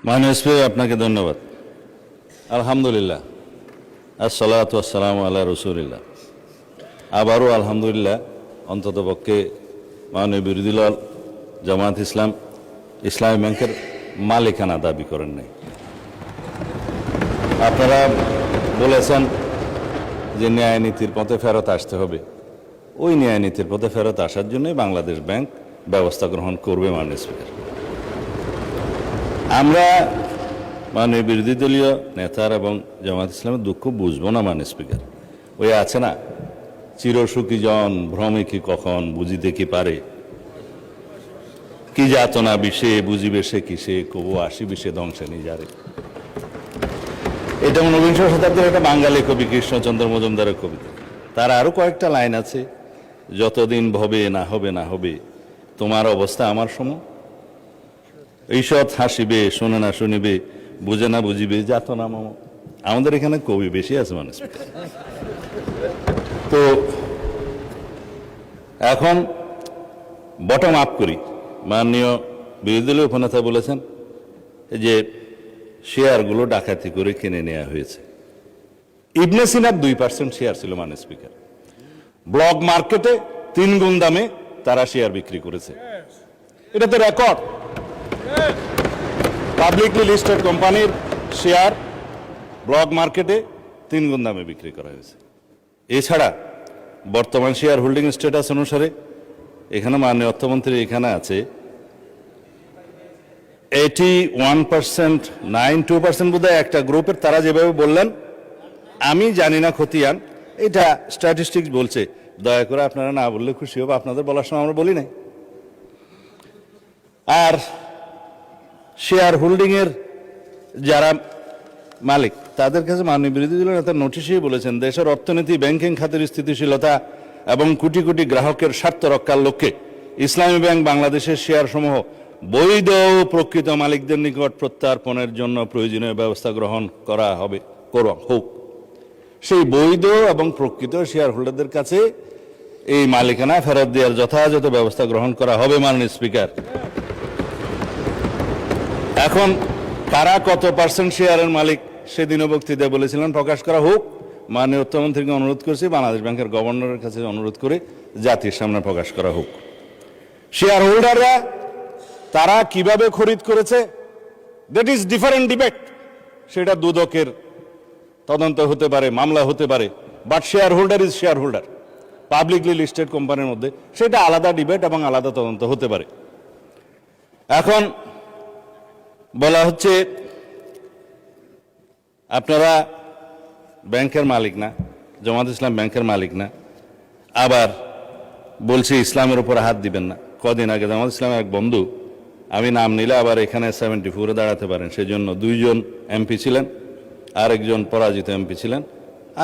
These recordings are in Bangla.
মাননীয় স্পিকার, আপনাকে ধন্যবাদ। আলহামদুলিল্লাহ, আসসালাতু ওয়াসসালামু আলা রাসূলিল্লাহ। আবারও আলহামদুলিল্লাহ, অন্ততপক্ষে মাননীয় বিরোধী দল জামায়াত ইসলাম ইসলামী ব্যাংকের মালিকানা দাবি করেন নাই। আপনারা বলেছেন যে ন্যায় নীতির পথে ফেরত আসতে হবে। ওই ন্যায় নীতির পথে ফেরত আসার জন্যই বাংলাদেশ ব্যাংক ব্যবস্থা গ্রহণ করবে। মাননীয় স্পিকার, আমরা মাননীয় বিরোধী দলীয় নেতার এবং জামায়াত ইসলামের দুঃখ বুঝবো না। মাননীয় স্পিকার, ওই আছে না, চিরসুখী জন ভ্রমে কি কখন, বুঝিতে কি পারে, কি যাতনা বিষে, বুঝিবে সে কিসে, কবু আসি বিষে ধ্বংসে নিজারে। এটা ঊনবিংশ শতাব্দীর একটা বাঙালি কবি কৃষ্ণচন্দ্র মজুমদারের কবিতা। তার আরো কয়েকটা লাইন আছে, যতদিন ভবে না হবে না হবে, তোমার অবস্থা আমার সম, ঈষৎ হাসিবে শোনে না শুনিবে, বুঝে না বুঝিবে যাতনা মম। আমাদের এখানে কবি বেশি আছে মানুষ। তো এখন বটম আপ করি। মাননীয় বিরোধী দলীয় উপনেতা বলেছেন যে শেয়ারগুলো ডাকাতি করে কিনে নেওয়া হয়েছে। ইবনে সিনার 2% শেয়ার ছিল। মাননীয় স্পিকার, ব্লক মার্কেটে 3 গুণ দামে তারা শেয়ার বিক্রি করেছে। এটা তো রেকর্ড। পাবলিকলি লিস্টেড কোম্পানির শেয়ার ব্লক মার্কেটে 3 গুণ দামে বিক্রি করা হয়েছে। এছাড়া বর্তমান শেয়ার হোল্ডিং স্ট্যাটাস অনুসারে এখানে মাননীয় অর্থমন্ত্রী এখানে আছে 81%, 92% বোধহয় একটা গ্রুপের। তারা যেভাবে বললেন, আমি জানি না খতিয়ান, এটা স্ট্যাটিস্টিক্স বলছে। দয়া করে আপনারা না বললে খুশি হবে, আপনাদের বলার সময় আমরা বলি নাই। আর শেয়ার হোল্ডিং এর যারা মালিক, তাদের কাছে মাননীয় বিরোধী দলের নেতা নোটিশেই বলেছেন, দেশের অর্থনীতি, ব্যাংকিং খাতের স্থিতিশীলতা এবং কোটি কোটি গ্রাহকের স্বার্থ রক্ষার লক্ষ্যে ইসলামী ব্যাংক বাংলাদেশের শেয়ার সমূহ বৈধ ও প্রকৃত মালিকদের নিকট প্রত্যার্পণের জন্য প্রয়োজনীয় ব্যবস্থা গ্রহণ করা হোক। সেই বৈধ এবং প্রকৃত শেয়ার হোল্ডারদের কাছে এই মালিকানা ফেরত দেওয়ার যথাযথ ব্যবস্থা গ্রহণ করা হবে। মাননীয় স্পিকার, এখন কারা কত পার্সেন্ট শেয়ারের মালিক সেদিনও বক্তৃতায় বলেছিলেন প্রকাশ করা হোক। মাননীয় অর্থমন্ত্রীকে অনুরোধ করছি, বাংলাদেশ ব্যাংকের গভর্নরের কাছে অনুরোধ করে জাতির সামনে প্রকাশ করা হোক। শেয়ার হোল্ডাররা তারা কিভাবে খরিদ করেছে, দ্যাট ইজ ডিফারেন্ট ডিবেট। সেটা দুদকের তদন্ত হতে পারে, মামলা হতে পারে, but share holder is share holder. Publicly listed কোম্পানির মধ্যে সেটা আলাদা ডিবেট এবং আলাদা তদন্ত হতে পারে। এখন বলা হচ্ছে আপনারা ব্যাংকের মালিক না, জামায়াত ইসলাম ব্যাংকের মালিক না, আবার বলছে ইসলামের উপর হাত দিবেন না। কদিন আগে জামায়াত ইসলামের এক বন্ধু, আমি নাম নিলে আবার এখানে 74-এ দাঁড়াতে পারেন, সেজন্য 2 জন এমপি ছিলেন, আরেকজন পরাজিত এমপি ছিলেন,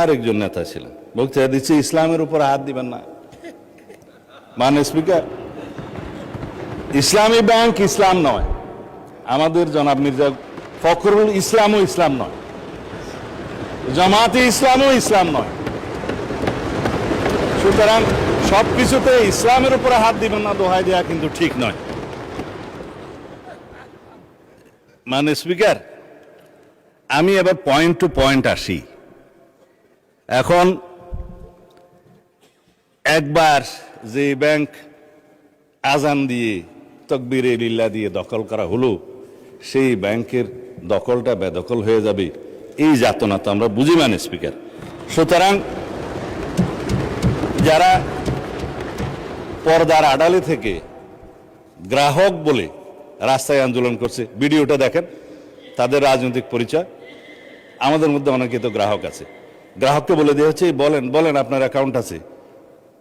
আরেকজন নেতা ছিলেন, বক্তৃতা দিচ্ছে ইসলামের উপর হাত দিবেন না। মাননীয় স্পিকার, ইসলামী ব্যাংক ইসলাম নয়, আমাদের জনাব মির্জা ফখরুল ইসলামও ইসলাম নয়, জামায়াতে ইসলামও ইসলাম নয়। সুতরাং সবকিছুতে ইসলামের উপরে হাত দিবেন না দোহাই দেওয়া কিন্তু ঠিক নয়। মাননীয় স্পিকার, আমি এবার পয়েন্ট টু পয়েন্ট আসি। এখন একবার যে ব্যাংক আজান দিয়ে তকবীরে লিল্লাহ দিয়ে দখল করা হলো, সেই ব্যাংকের দখলটা বেদখল হয়ে যাবে, এই যাতনা তো আমরা বুঝি। মাননীয় স্পিকার, সুতরাং যারা পর্দার আড়ালে থেকে গ্রাহক বলে রাস্তায় আন্দোলন করছে, ভিডিওটা দেখেন, তাদের রাজনৈতিক পরিচয়। আমাদের মধ্যে অনেকে তো গ্রাহক আছে, গ্রাহককে বলে দেওয়া হচ্ছে বলেন বলেন আপনার অ্যাকাউন্ট আছে,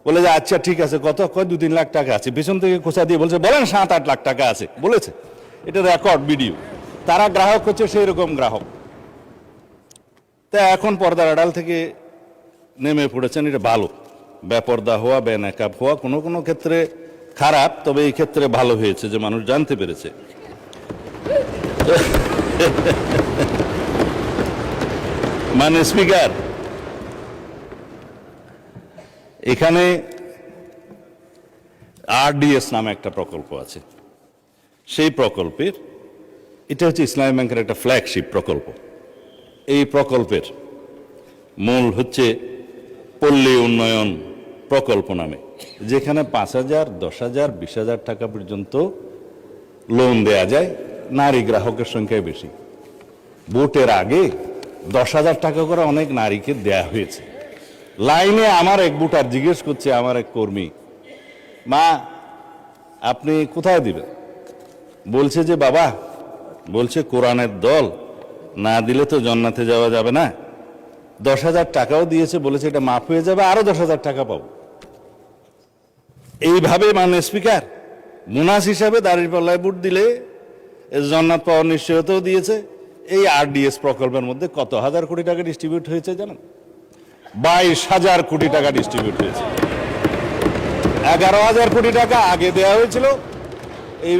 বলে যে আচ্ছা ঠিক আছে, কত, কয় 2-3 লাখ টাকা আছে, পিছন থেকে খোঁচা দিয়ে বলছে বলেন 7-8 লাখ টাকা আছে বলেছে। এটা রেকর্ড ভিডিও। তারা গ্রাহক হচ্ছে সেই রকম গ্রাহক। তা এখন পর্দার আড়াল থেকে নেমে পড়েছেন, এটা ভালো। বেপর্দা হওয়া, বেনাকাব হওয়া কোনো কোনো ক্ষেত্রে খারাপ, তবে এই ক্ষেত্রে ভালো হয়েছে যে মানুষ জানতে পেরেছে। মাননীয় স্পিকার, এখানে আরডিএস নামে একটা প্রকল্প আছে। সেই প্রকল্পের এটা হচ্ছে ইসলামী ব্যাংকের একটা ফ্ল্যাগশিপ প্রকল্প। এই প্রকল্পের মূল হচ্ছে পল্লী উন্নয়ন প্রকল্প নামে, যেখানে 5,000, 10,000, 20,000 টাকা পর্যন্ত লোন দেয়া যায়। নারী গ্রাহকের সংখ্যায় বেশি। ভোটের আগে 10,000 টাকা করে অনেক নারীকে দেয়া হয়েছে। লাইনে আমার এক ভোটার জিজ্ঞেস করছে, আমার এক কর্মী, মা আপনি কোথায় দিবেন? বলছে যে বাবা, বলছে কোরআনের দল, না দিলে তো জান্নাতে যাওয়া যাবে না। 10,000 টাকাও দিয়েছে, বলেছে এটা মাফ হয়ে যাবে, আরো 10,000 টাকা পাবো। এইভাবে মাননীয় স্পিকার বোনাস হিসাবে দাঁড়িপাল্লায় ভোট দিলে জান্নাত পাওয়ার নিশ্চয়তাও দিয়েছে। এই RDS প্রকল্পের মধ্যে কত হাজার কোটি টাকা ডিস্ট্রিবিউট হয়েছে জানেন? 22,000 কোটি টাকা ডিস্ট্রিবিউট হয়েছে। 11,000 কোটি টাকা আগে দেওয়া হয়েছিল। এই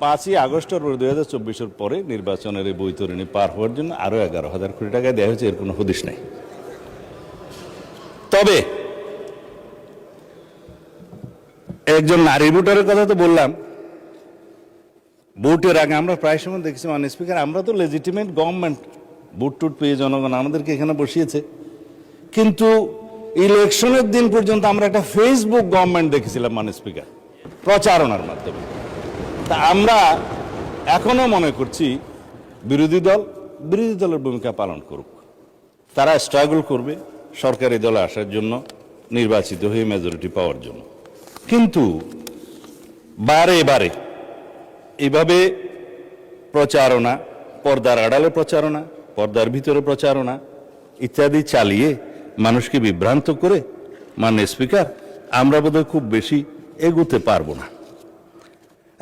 5ই আগস্ট 2024 পরে নির্বাচনের এই বৈতরণী পার হওয়ার জন্য আরো 11,000 কোটি টাকা দেওয়া হয়েছে। এর কোনো হদিশ নাই। তবে একজন নারী ভোটারের কথা তো বললাম। ভোটের আগে আমরা প্রায় সময় দেখছি মাননীয় স্পিকার, আমরা তো লেজিটিমেট গভর্নমেন্ট, ভোট টুট পেয়ে জনগণ আমাদেরকে এখানে বসিয়েছে, কিন্তু ইলেকশনের দিন পর্যন্ত আমরা একটা ফেসবুক গভর্নমেন্ট দেখেছিলাম মাননীয় স্পিকার, প্রচারণার মাধ্যমে। তা আমরা এখনো মনে করছি বিরোধী দলের ভূমিকা পালন করুক। তারা স্ট্রাগল করবে সরকারি দলে আসার জন্য, নির্বাচিত হয়ে মেজরিটি পাওয়ার জন্য। কিন্তু বারে বারে এইভাবে প্রচারণা, পর্দার আড়ালে প্রচারণা, পর্দার ভিতরে প্রচারণা ইত্যাদি চালিয়ে মানুষকে বিভ্রান্ত করে মাননীয় স্পিকার আমরা বোধহয় খুব বেশি এগুতে পারবো না।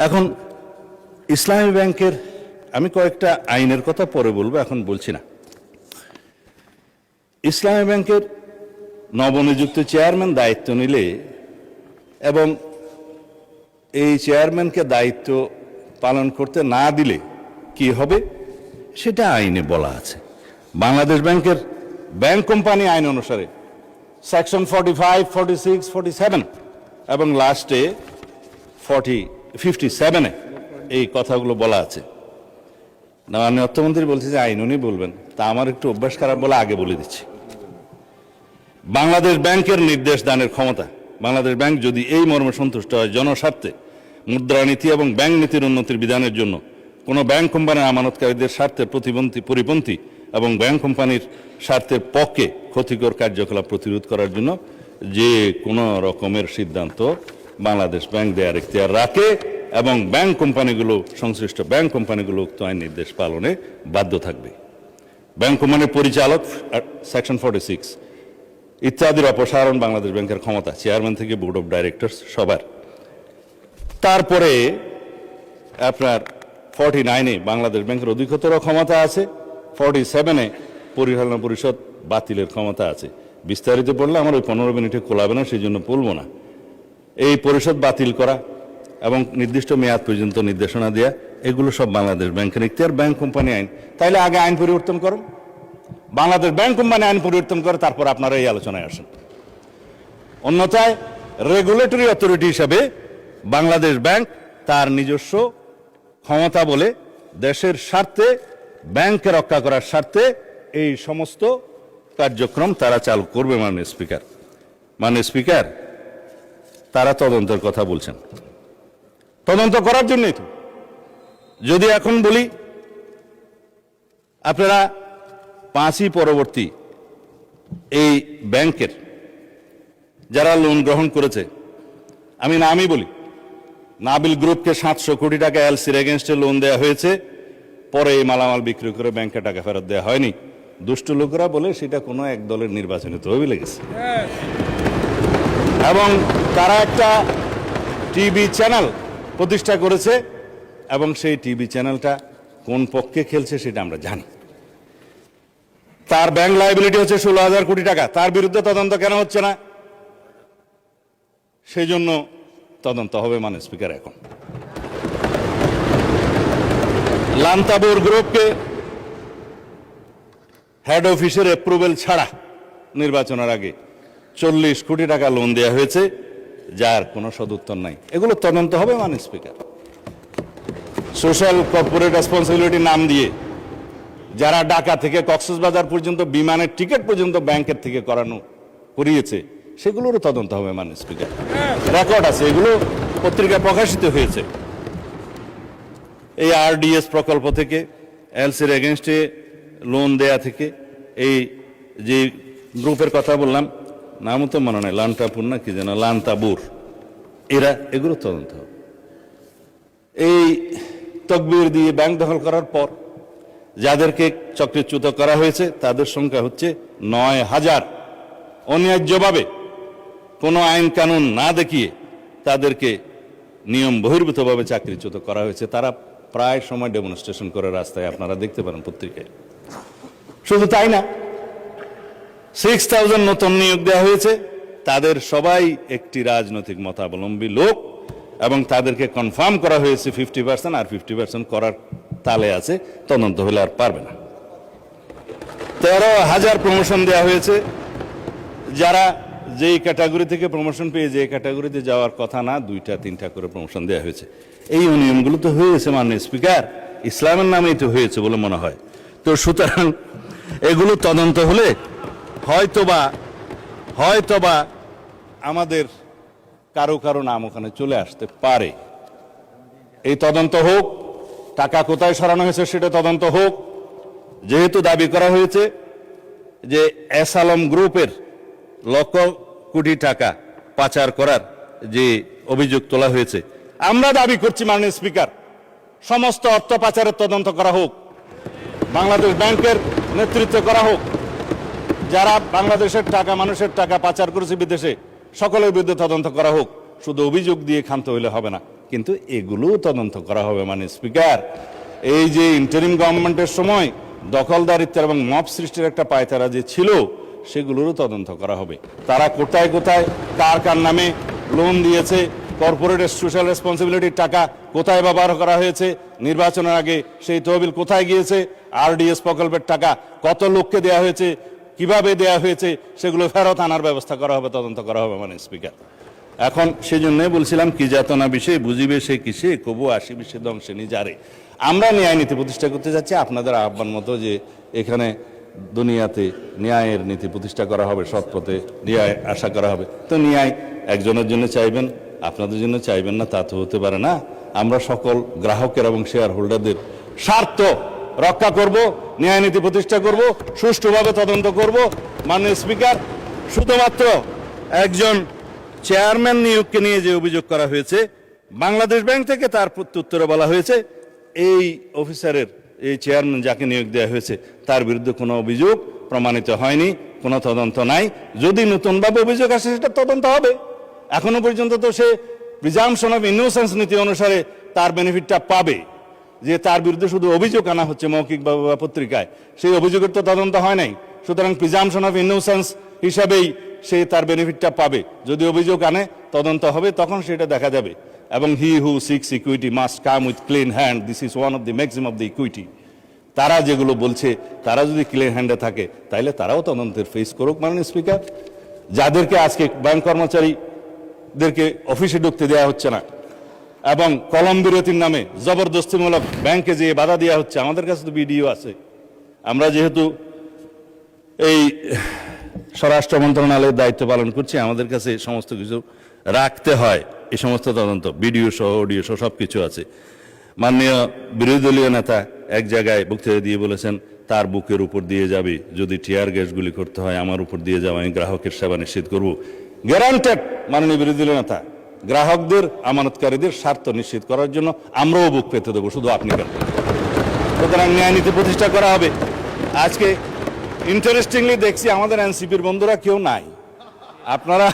এখন ইসলামী ব্যাংকের আমি কয়েকটা আইনের কথা পরে বলবো, এখন বলছি না। ইসলামী ব্যাংকের নবনিযুক্ত চেয়ারম্যান দায়িত্ব নিলে এবং এই চেয়ারম্যানকে দায়িত্ব পালন করতে না দিলে কি হবে সেটা আইনে বলা আছে। বাংলাদেশ ব্যাংকের ব্যাংক কোম্পানি আইন অনুসারে সেকশন 45, 46, 47 এবং লাস্টে 57-এ এই কথাগুলো বলা আছে। না, মাননীয় অর্থমন্ত্রী বলছে যে আইন উনি বলবেন, তা আমার একটু অভ্যাস খারাপ বলে আগে বলে দিচ্ছি। বাংলাদেশ ব্যাংকের নির্দেশ দানের ক্ষমতা, বাংলাদেশ ব্যাংক যদি এই মর্মে সন্তুষ্ট হয় জনস্বার্থে মুদ্রানীতি এবং ব্যাংক নীতির উন্নতির বিধানের জন্য কোনো ব্যাংক কোম্পানির আমানতকারীদের স্বার্থের পরিপন্থী এবং ব্যাংক কোম্পানির স্বার্থের পক্ষে ক্ষতিকর কার্যকলাপ প্রতিরোধ করার জন্য যে কোনো রকমের সিদ্ধান্ত বাংলাদেশ ব্যাংক দেওয়ার এখতিয়ার রাখে এবং ব্যাংক কোম্পানিগুলো, সংশ্লিষ্ট ব্যাংক কোম্পানিগুলো উক্ত আইন নির্দেশ পালনে বাধ্য থাকবে। ব্যাংক কোম্পানির পরিচালক সেকশন 46 ইত্যাদির অপসারণ বাংলাদেশ ব্যাংকের ক্ষমতা, চেয়ারম্যান থেকে বোর্ড অফ ডাইরেক্টরস সবার। তারপরে আপনার 49-এ বাংলাদেশ ব্যাংকের অধিকতর ক্ষমতা আছে, 47-এ পরিচালনা পরিষদ বাতিলের ক্ষমতা আছে। বিস্তারিত পড়লে আমার ওই 15 মিনিটে কোলাবে না, সেই জন্য বলবো না। এই পরিষদ বাতিল করা এবং নির্দিষ্ট মেয়াদ পর্যন্ত নির্দেশনা দেয়া, এগুলো সব বাংলাদেশ ব্যাংকের এখতিয়ার। ব্যাংক কোম্পানি আইন, তাইলে আগে আইন পরিবর্তন করুন, বাংলাদেশ ব্যাংক কোম্পানি আইন পরিবর্তন করে তারপর আপনারা এই আলোচনায় আসেন। অন্যথায় রেগুলেটরি অথরিটি হিসাবে বাংলাদেশ ব্যাংক তার নিজস্ব ক্ষমতা বলে দেশের স্বার্থে, ব্যাংককে রক্ষা করার স্বার্থে এই সমস্ত কার্যক্রম তারা চালু করবে। মাননীয় স্পিকার তারা তদন্তের কথা বলছেন, তদন্ত করার জন্যই তো। যদি এখন বলি আপনারা 5ই পরবর্তী এই ব্যাংকের যারা লোন গ্রহণ করেছে, আমি নামই বলি, নাবিল গ্রুপকে 700 কোটি টাকা এলসির এগেনস্টে লোন দেওয়া হয়েছে, পরে এই মালামাল বিক্রি করে ব্যাংকে টাকা ফেরত দেওয়া হয়নি। দুষ্ট লোকেরা বলে সেটা কোনো এক দলের নির্বাচনে তহবিলে গেছে। এবং তারা একটা টিভি চ্যানেল প্রতিষ্ঠা করেছে এবং সেই টিভি চ্যানেলটা কোন পক্ষে খেলছে সেটা আমরা জানি। তার ব্যাংক লায়াবিলিটি হচ্ছে 16,000 কোটি টাকা। তার বিরুদ্ধে তদন্ত কেন হচ্ছে না? সেই জন্য তদন্ত হবে মাননীয় স্পিকার। এখন লান্তাবোর গ্রুপকে হেড অফিসের অ্যাপ্রুভেল ছাড়া নির্বাচনের আগে 40 কোটি টাকা লোন দেওয়া হয়েছে, যার কোনো সদুত্তর নাই। এগুলো তদন্ত হবে মাননীয় স্পিকার। সোশ্যাল কর্পোরেট রেসপন্সিবিলিটি নাম দিয়ে যারা ঢাকা থেকে কক্সবাজার পর্যন্ত বিমানের টিকিট পর্যন্ত ব্যাংকের থেকে করিয়েছে, সেগুলোরও তদন্ত হবে মাননীয় স্পিকার। রেকর্ড আছে, এগুলো পত্রিকায় প্রকাশিত হয়েছে। এই আরডিএস প্রকল্প থেকে, এলসির এগেনস্টে লোন দেয়া থেকে, এই যে গ্রুপের কথা বললাম, নামও তো মনে নাই, লান্তাপুর না কি যেন, লান্তাবুর, এগুলো তদন্ত হবে। এই তকবির দিয়ে ব্যাংক দখল করার পর যাদেরকে চক্রচ্যুত করা হয়েছে তাদের সংখ্যা হচ্ছে ৯,০০০। অন্যায্যভাবে কোনো আইন কানুন না দেখিয়ে তাদেরকে নিয়ম বহির্ভূতভাবে চাকরিচ্যুত করা হয়েছে। তারা প্রায় সময় ডেমনস্ট্রেশন করে রাস্তায়, আপনারা দেখতে পারেন পত্রিকায়। শুধু তাই না, 6,000 নতুন নিয়োগ দেওয়া হয়েছে, তাদের সবাই একটি রাজনৈতিক মতাবলম্বী লোক, এবং তাদেরকে কনফার্ম করা হয়েছে 50%, আর 50% করার তালে আছে, তদন্ত হলে আর পারবে না। 13,000 প্রমোশন দেওয়া হয়েছে, যারা যেই ক্যাটাগরি থেকে প্রমোশন পেয়ে যে ক্যাটাগরিতে যাওয়ার কথা না, 2-3টা করে প্রমোশন দেওয়া হয়েছে। এই নিয়মগুলো তো হয়েছে মাননীয় স্পিকার, ইসলামের নামেই তো হয়েছে বলে মনে হয়। তো সুতরাং এগুলো তদন্ত হলে হয়তোবা আমাদের কারো নাম ওখানে চলে আসতে পারে। এই তদন্ত হোক, টাকা কোথায় সরানো হয়েছে সেটা তদন্ত হোক। যেহেতু দাবি করা হয়েছে যে এস আলম গ্রুপের লক্ষ কোটি টাকা পাচার করার যে অভিযোগ তোলা হয়েছে, আমরা দাবি করছি মাননীয় স্পিকার, সমস্ত অর্থ পাচারের তদন্ত করা হোক, বাংলাদেশ ব্যাংকের নেতৃত্ব করা হোক। যারা বাংলাদেশের টাকা, মানুষের টাকা পাচার করেছে বিদেশে, সকলের বিরুদ্ধে তদন্ত করা হোক। শুধু অভিযোগ দিয়ে ক্ষান্ত হইলে হবে না, কিন্তু এগুলোও তদন্ত করা হবে মাননীয় স্পিকার। এই যে ইন্টারিম গভর্নমেন্টের সময় দখলদারিত্বের এবং মব সৃষ্টির একটা পায়তারা যে ছিল, সেগুলোরও তদন্ত করা হবে। তারা কোথায় কার নামে লোন দিয়েছে, কর্পোরেট সোশ্যাল রেসপন্সিবিলিটির টাকা কোথায় ব্যবহার করা হয়েছে, নির্বাচনের আগে সেই তহবিল কোথায় গিয়েছে, আরডিএস প্রকল্পের টাকা কত লোককে দেওয়া হয়েছে, কিভাবে দেয়া হয়েছে, সেগুলো ফেরত আনার ব্যবস্থা করা হবে, তদন্ত করা হবে মাননীয় স্পিকার। এখন সেই জন্যই বলছিলাম, কি যাতনা বিষয়ে বুঝিবে সে কিসে, কবু আসিবে সে ধ্বংসে নিজারে। আমরা ন্যায় নীতি প্রতিষ্ঠা করতে যাচ্ছি, আপনাদের আহ্বান মতো যে এখানে দুনিয়াতে ন্যায়ের নীতি প্রতিষ্ঠা করা হবে, সৎ পথে ন্যায় আশা করা হবে। তো ন্যায় একজনের জন্য চাইবেন, আপনাদের জন্য চাইবেন না, তা তো হতে পারে না। আমরা সকল গ্রাহকের এবং শেয়ার হোল্ডারদের স্বার্থ রক্ষা করব, ন্যায় নীতি প্রতিষ্ঠা করব, সুষ্ঠুভাবে তদন্ত করব। মাননীয় স্পিকার, শুধুমাত্র একজন চেয়ারম্যান নিয়োগকে নিয়ে যে অভিযোগ করা হয়েছে, বাংলাদেশ ব্যাংক থেকে তার প্রত্যুত্তরে বলা হয়েছে এই অফিসারের, এই চেয়ারম্যান যাকে নিয়োগ দেওয়া হয়েছে, তার বিরুদ্ধে কোনো অভিযোগ প্রমাণিত হয়নি, কোনো তদন্ত নাই। যদি নতুনভাবে অভিযোগ আসে সেটা তদন্ত হবে। এখনো পর্যন্ত তো সে প্রিজাম্পশন অফ ইনোসেন্স নীতি অনুসারে তার বেনিফিটটা পাবে, যে তার বিরুদ্ধে শুধু অভিযোগ আনা হচ্ছে মৌখিক বা পত্রিকায়, সেই অভিযোগের তো তদন্ত হয় নাই। সুতরাং প্রিজাম্পশন অফ ইনোসেন্স হিসাবেই সে তার বেনিফিটটা পাবে। যদি অভিযোগ আনে, তদন্ত হবে, তখন সেটা দেখা যাবে। এবং he who seeks equity must come with clean hand, this is one of the maximum of the equity. তারা যেগুলো বলছে, তারা যদি ক্লিন হ্যান্ডে থাকে, তাহলে তারাও তদন্তের ফেস করুক মাননীয় স্পিকার। যাদেরকে আজকে ব্যাংক কর্মচারীদেরকে অফিসে ঢুকতে দেওয়া হচ্ছে না, এবং কলম বিরতির নামে জবরদস্তিমূলক ব্যাংকে যেয়ে বাধা দেওয়া হচ্ছে, আমাদের কাছে তো ভিডিও আছে। আমরা যেহেতু এই স্বরাষ্ট্র মন্ত্রণালয়ের দায়িত্ব পালন করছি, আমাদের কাছে সমস্ত কিছু রাখতে হয়। এই সমস্ত তদন্ত ভিডিও সহ, অডিও সহ সব কিছু আছে। মাননীয় বিরোধী দলীয় নেতা এক জায়গায় বক্তৃতা দিয়ে বলেছেন, তার বুকের উপর দিয়ে যাবে, যদি টিয়ার গ্যাসগুলি করতে হয় আমার উপর দিয়ে যাবে, আমি গ্রাহকের সেবা নিশ্চিত করব। গ্যারান্টেড মাননীয় বিরোধী দলীয় নেতা, গ্রাহকদের, আমানতকারীদের স্বার্থ নিশ্চিত করার জন্য আমরাও বুক পেতে দেবো, শুধু আপনি কেন। সুতরাং ন্যায় নীতি প্রতিষ্ঠা করা হবে। আজকে ইন্টারেস্টিংলি দেখছি আমাদের এনসিপির বন্ধুরা কেউ নাই। আপনারা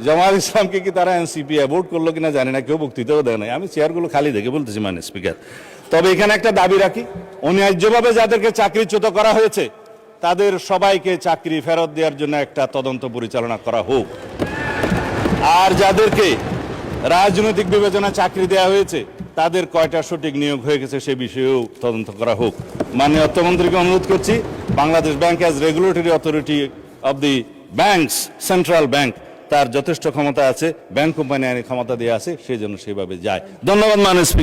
জামায়াত ইসলামকে কি তারা এনসিপি অ্যাভোট করলো কিনা জানি না, কেউ বক্তৃতাও দেয় নাই। আমি চেয়ারগুলো খালি দেখে বলতেছি মাননীয় স্পিকার। তবে এখানে একটা দাবি রাখি, অন্যায্যভাবে যাদেরকে চাকরিচ্যুত করা হয়েছে তাদের সবাইকে চাকরি ফেরত দেওয়ার জন্য একটা তদন্ত পরিচালনা করা হোক। আর যাদেরকে রাজনৈতিক বিবেচনা চাকরি দেওয়া হয়েছে তাদের কয়টা সঠিক নিয়োগ হয়ে গেছে সে বিষয়েও তদন্ত করা হোক। মাননীয় অর্থমন্ত্রীকে অনুরোধ করছি, Bangladesh bank as regulatory authority of the banks, central bank, তার যথেষ্ট ক্ষমতা আছে, ব্যাংক কোম্পানি আইনের ক্ষমতা দেওয়া আছে, সেই জন্য সেভাবে যায়। ধন্যবাদ মাননীয় স্পিকার।